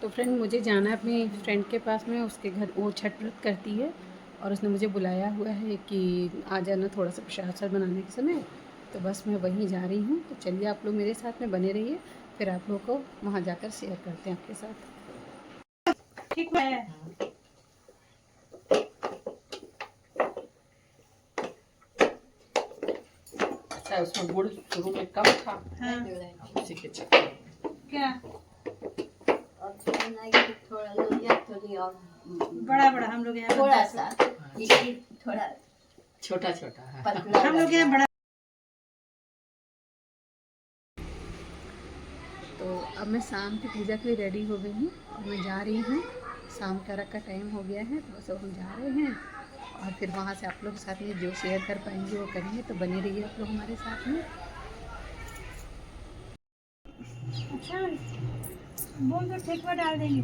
तो फ्रेंड मुझे जाना है अपनी फ्रेंड के पास में, उसके घर वो छठ व्रत करती है और उसने मुझे बुलाया हुआ है कि आ जाना थोड़ा सा प्रसाद बनाने के समय। तो बस मैं वहीं जा रही हूँ, तो चलिए आप लोग मेरे साथ में बने रहिए, फिर आप लोग को वहाँ जाकर शेयर करते हैं आपके साथ। ठीक है। अच्छा उसमें गुड़ शुरू में कम था। हाँ। उसी के चक्कर क्या थोड़ा लोहिया थोड़ी और बड़ा बड़ा हम लोग यहाँ थोड़ा सा थोड़ा छोटा छोटा है। हम लोग यहाँ बड़ा। तो अब मैं शाम की पूजा के लिए रेडी हो गई हूँ और मैं जा रही हूँ। शाम का रख का टाइम हो गया है, तो बस हम जा रहे हैं और फिर वहाँ से आप लोग के साथ में जो शेयर कर पाएंगे वो करेंगे। तो बने रहिए आप लोग हमारे साथ में। अच्छा बोल दो ठेकुआ डाल देंगे।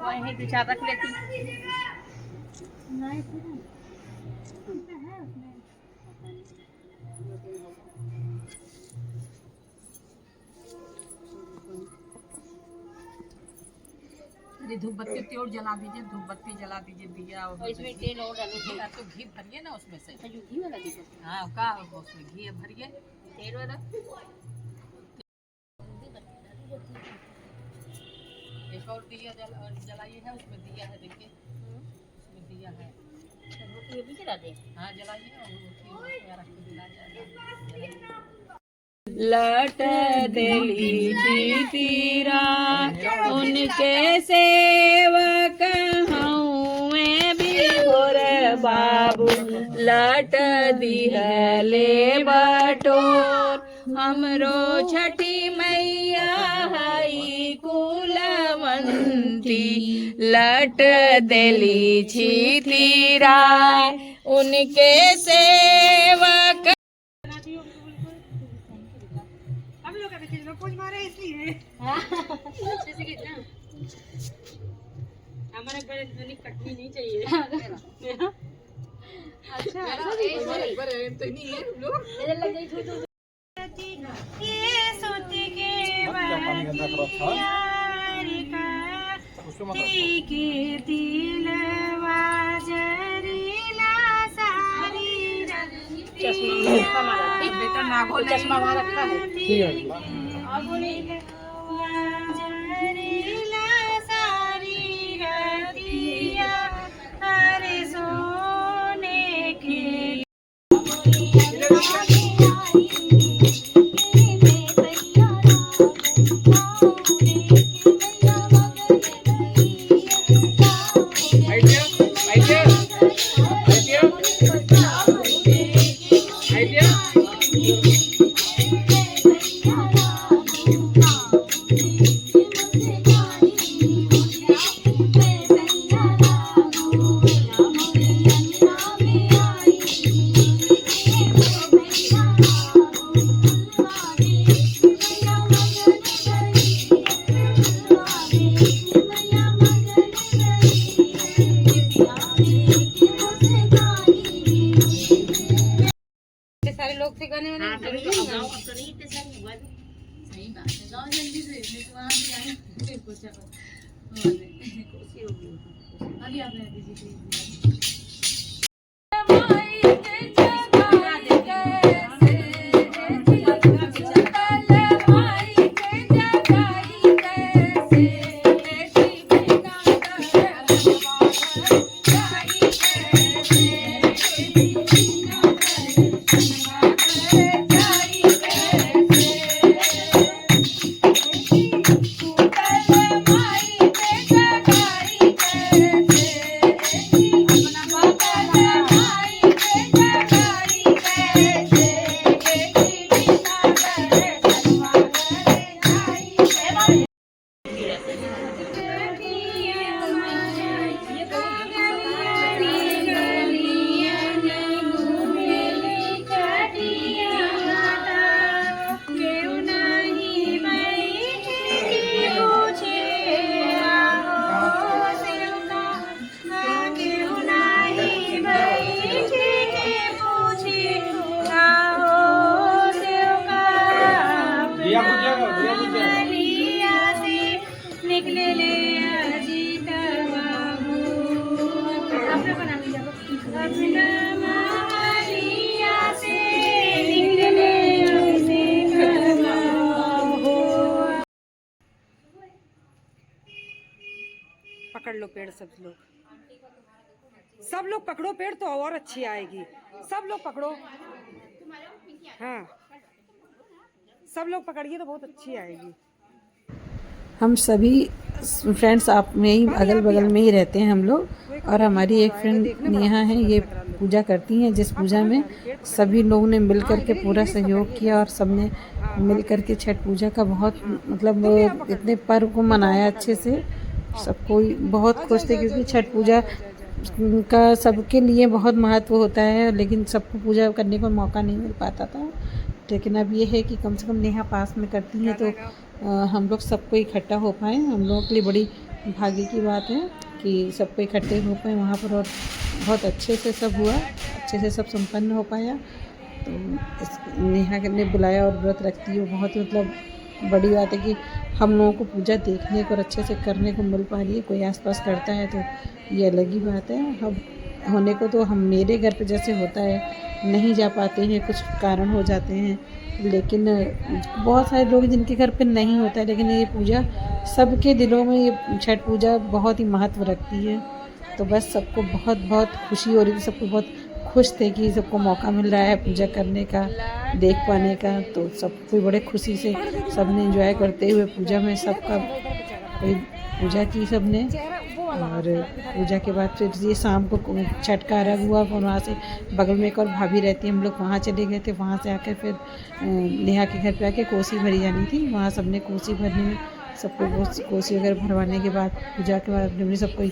वहीं दो चार रख लेती। नहीं है उसमें। धूप बत्ती और जला दीजिए, धूप बत्ती जला दीजिए दिया और इसमें तेल और डालो तो घी भरिए ना उसमें से। जो घी वाला दीजिए। हाँ का उसमें घी भरिए तेल वाला एक और दिया जलाइए है, उसमें दिया है, देखिए उसमें दिया है। ये भी जला दे। हाँ जलाइए और रख के जला जाएगा। लट दिली तीरा उनके सेवक हूँ भी भोर बाबू लट दिहले बटोर हमरो छठी मैया हई कुलवंती लट दिली तीरा उनके सेवक हमारे बड़े ध्वनि कटनी नहीं चाहिए। अच्छा बड़े तो नहीं है हम लोग। ये सोती के के दिलवा जरीला सारी बेटा नागो चश्मा वहाँ रखा है। ठीक है। सारे लोग थे गाने वाले। सही बात है, गाँव जल्दी से वहाँ भी आए अभी आपने दीजिए। दिया बुझ जाएगा। पकड़ लो पेड़ सब लोग पकड़ो पेड़ तो और अच्छी आएगी। सब लोग पकड़ो, हाँ सब लोग पकड़िए तो बहुत अच्छी आएगी। हम सभी फ्रेंड्स आप में ही अगल बगल में ही रहते हैं हम लोग, और हमारी एक फ्रेंड नेहा है, ये पूजा करती हैं, जिस पूजा में सभी लोगों ने मिल कर के पूरा सहयोग किया और सबने मिल कर के छठ पूजा का बहुत मतलब इतने पर्व को मनाया अच्छे से। सबको बहुत खुश थे क्योंकि छठ पूजा का सबके लिए बहुत महत्व होता है, लेकिन सबको पूजा करने को मौका नहीं मिल पाता था। लेकिन अब ये है कि कम से कम नेहा पास में करती हैं तो हम लोग सबको इकट्ठा हो पाए। हम लोगों के लिए बड़ी भाग्य की बात है कि सबको इकट्ठे हो पाए वहाँ पर, और बहुत अच्छे से सब हुआ, अच्छे से सब संपन्न हो पाया। तो इस नेहा ने बुलाया और व्रत रखती है, बहुत मतलब बड़ी बात है कि हम लोगों को पूजा देखने को और अच्छे से करने को मिल पा रही है। कोई आसपास करता है तो ये अलग ही बात है। अब होने को तो हम मेरे घर पे जैसे होता है नहीं जा पाते हैं, कुछ कारण हो जाते हैं, लेकिन बहुत सारे लोग जिनके घर पे नहीं होता है, लेकिन ये पूजा सबके दिलों में, ये छठ पूजा बहुत ही महत्व रखती है। तो बस सबको बहुत बहुत खुशी हो रही थी, सबको बहुत खुश थे कि सबको मौका मिल रहा है पूजा करने का, देख पाने का। तो सब कोई बड़े खुशी से सबने एंजॉय करते हुए पूजा में सबका कोई पूजा की सबने। और पूजा के बाद फिर ये शाम को छठ का अर्घ हुआ, और वहाँ से बगल में एक और भाभी रहती है, हम लोग वहाँ चले गए थे। वहाँ से आकर फिर नेहा के घर पे आके कोसी भरी जानी थी, वहाँ सबने कोसी भरने में सबको कोसी वगैरह भरवाने के बाद पूजा के बाद हमने सबको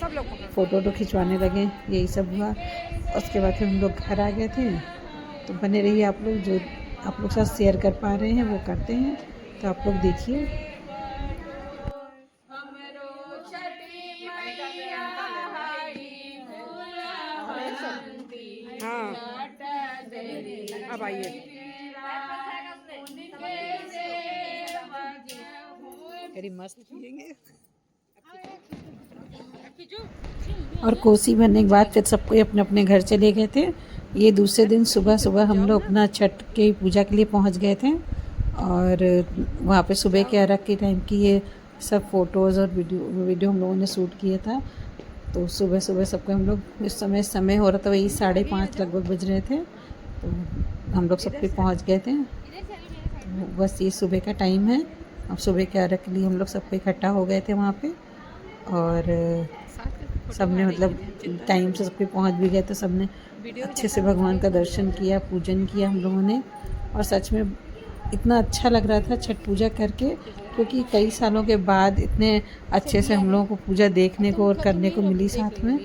फ़ोटो खिंचवाने लगे, यही सब हुआ। उसके बाद फिर हम लोग घर आ गए थे। तो बने रहिए आप लोग, जो आप लोग साथ शेयर कर पा रहे हैं वो करते हैं, तो आप लोग देखिए। हाँ अब आइए। बड़ी मस्त और कोसी भरने के बाद फिर सबको अपने अपने घर चले गए थे। ये दूसरे दिन सुबह सुबह हम लोग अपना छठ के पूजा के लिए पहुंच गए थे, और वहाँ पे सुबह के अर्घ के टाइम की ये सब फ़ोटोज़ और वीडियो हम लोगों ने शूट किया था। तो सुबह सुबह सबको हम लोग इस समय हो रहा था, वही 5:30 लगभग बज रहे थे, तो हम लोग सब पे पहुँच गए थे। तो बस ये सुबह का टाइम है। अब सुबह के अर्घ के लिए हम लोग सब इकट्ठा हो गए थे वहाँ पे, और सबने मतलब टाइम से सब पे पहुँच भी गए, तो सबने अच्छे से भगवान का दर्शन किया, पूजन किया हम लोगों ने। और सच में इतना अच्छा लग रहा था छठ पूजा करके, क्योंकि कई सालों के बाद इतने अच्छे से हम लोगों को पूजा देखने को और करने को मिली साथ में।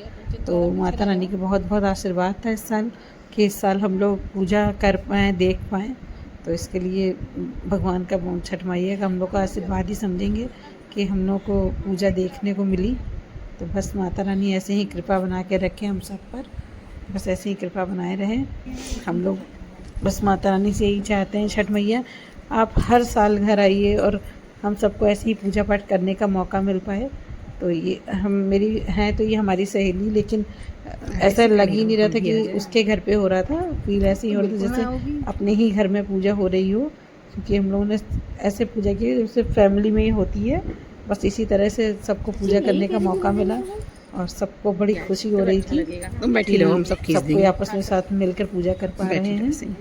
तो माता रानी के बहुत बहुत आशीर्वाद था इस साल, कि इस साल हम लोग पूजा कर पाएँ, देख पाएँ। तो इसके लिए भगवान का छठ मैया का हम लोग का आशीर्वाद ही समझेंगे कि हम लोग को पूजा देखने को मिली। तो बस माता रानी ऐसे ही कृपा बना के रखें हम सब पर, बस ऐसे ही कृपा बनाए रहें हम लोग। बस माता रानी से यही चाहते हैं, छठ मैया आप हर साल घर आइए और हम सबको ऐसे ही पूजा पाठ करने का मौका मिल पाए। तो ये हम मेरी हैं तो ये हमारी सहेली, लेकिन ऐसा लग ही नहीं रहा था कि उसके घर पे हो रहा था, फील ऐसे ही हो रहा था जैसे अपने ही घर में पूजा हो रही हो, क्योंकि हम लोगों ने ऐसे पूजा की जैसे फैमिली में ही होती है। बस इसी तरह से सबको पूजा करने का मौका मिला और सबको बड़ी खुशी हो रही थी कि सबको आपस में साथ मिलकर पूजा कर पा रहे हैं।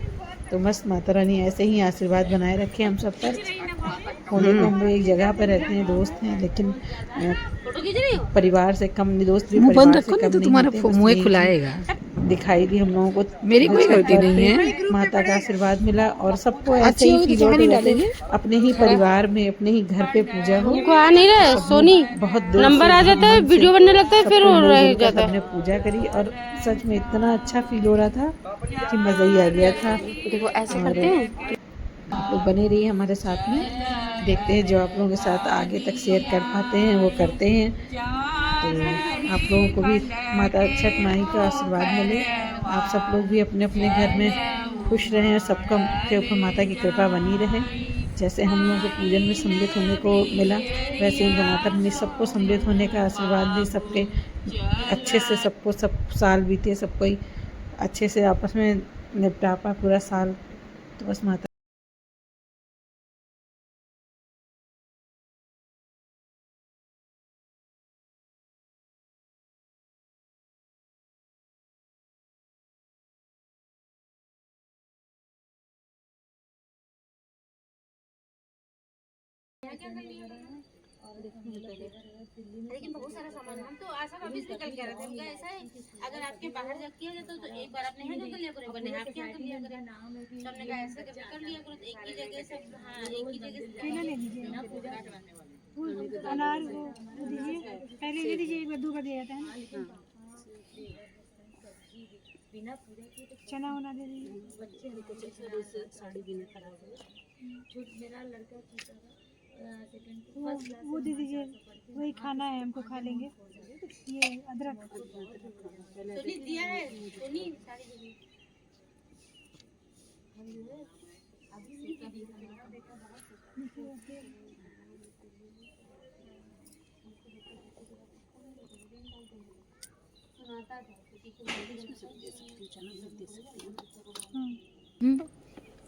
तो बस माता रानी ऐसे ही आशीर्वाद बनाए रखे हम सब पर। होने को हम लोग एक जगह पर रहते हैं, दोस्त हैं, लेकिन परिवार से कम, दोस्त भी परिवार से कम नहीं होते। मुँह खुलाएगा दिखाई दी हम लोगों को, मेरी कोई गलती नहीं है, माता का आशीर्वाद मिला और सबको ऐसे ही फील होता है जैसे अपने ही परिवार में, अपने ही घर पे पूजा हो। आ नहीं रहे सोनी, बहुत नंबर आ जाता है, वीडियो बनने लगता है, फिर रह जाता है। हमने पूजा करी और सच में इतना अच्छा फील हो रहा था कि मज़ा ही आ गया था। देखो ऐसे करते हैं। आप लोग बने रहिए हमारे साथ में, देखते हैं जो आप लोगों के साथ आगे तक शेयर कर पाते हैं वो करते हैं। तो आप लोगों को भी माता छठ माई का आशीर्वाद मिले, आप सब लोग भी अपने अपने घर में खुश रहें और सबका के ऊपर माता की कृपा बनी रहे। जैसे हम लोगों को पूजन में सम्मिलित होने को मिला, वैसे ही माता रानी सबको सम्मिलित होने का आशीर्वाद दे, सबके अच्छे से सबको सब साल बीते, सबको ही अच्छे से आपस में निपटा पाए पूरा साल। तो बस माता लेकिन बहुत सारा सामान हम तो आशा ऑफिस निकल के आ रहे थे। उनका ऐसा है अगर आपके बाहर जाके किया जाता तो एक बार आपने यहाँ कर लिया करो, एक बार नेहा आपके यहाँ कर लिया करो। तो हमने कहा ऐसे करके कर लिया करो, तो एक ही जगह सब। हाँ, एक ही जगह केला ले लीजिए, अनार वो दीजिए, पहले ये दीजिए, एक बार 2 बार दिया जाता है ना। चना होना दे दीजिए। वो दे दीजिए, वही खाना है हमको, खा लेंगे। ये अदरक सोनी दिया है, सोनी सारी जगह।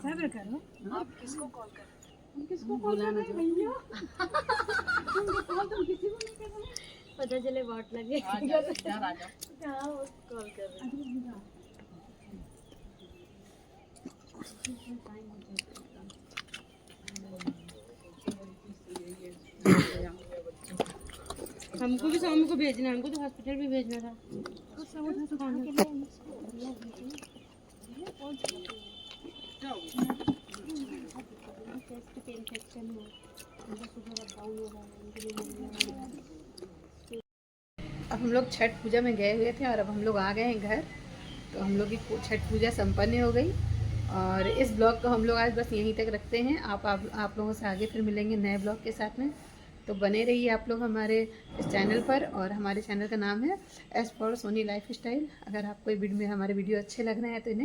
सब्र करो। बुलाना जो पता चले वाट लगे। हमको भी शाम को भेजना है, हमको तो हॉस्पिटल भी भेजना था। अब हम लोग छठ पूजा में गए हुए थे और अब हम लोग आ गए हैं घर। तो हम लोग की छठ पूजा संपन्न हो गई और इस ब्लॉग को हम लोग आज बस यहीं तक रखते हैं। आप लोगों से आगे फिर मिलेंगे नए ब्लॉग के साथ में। तो बने रहिए आप लोग हमारे इस चैनल पर, और हमारे चैनल का नाम है S for Soni life style. अगर आपको हमारे वीडियो अच्छे लग रहे हैं तो इन्हें